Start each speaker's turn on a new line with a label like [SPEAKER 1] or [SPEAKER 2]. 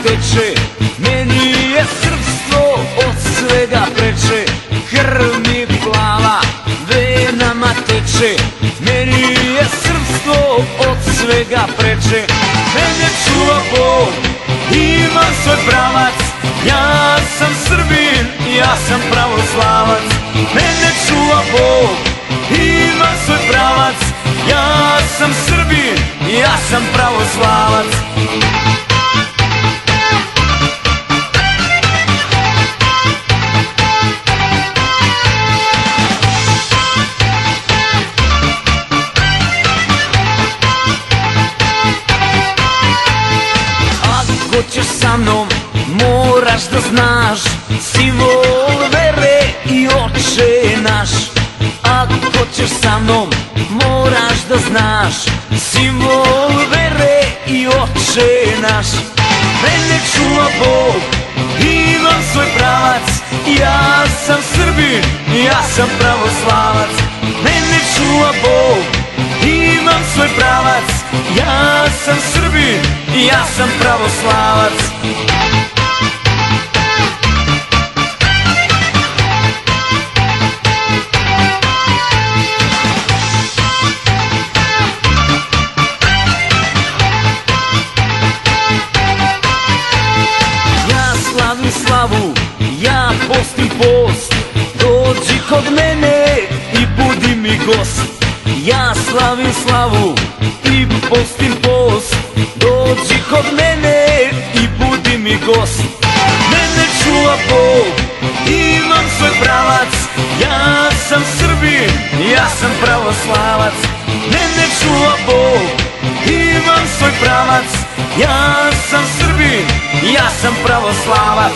[SPEAKER 1] teče, meni je srpstvo od svega preče. Krv mi plava venama teče, meni je srpstvo od svega preče. Mene čuva Bog, imam svoj pravac, ja sam Srbin, ja sam pravoslavac. Mene čuva Bog, imam svoj pravac, ja sam Srbin, ja sam pravoslavac. Ako ćeš sa mnom, moraš da znaš simbol vere i Oče naš. Ako ćeš sa mnom, moraš da znaš simbol vere i Oče naš. Mene čuva Bog, imam svoj pravac, ja sam Srbin, ja sam pravoslavac. Mene čuva Bog, imam svoj pravac, ja sam Srbin, ja sam pravoslavac. Slavu, ja postim post, dođi kod mene i budi mi gost. Ja slavim slavu i postim post, dođi kod mene i budi mi gost. Mene čuva Bog, imam svoj pravac, ja sam Srbin, ja sam pravoslavac. Mene čuva Bog, imam svoj pravac, ja sam Srbin, ja sam pravoslavac.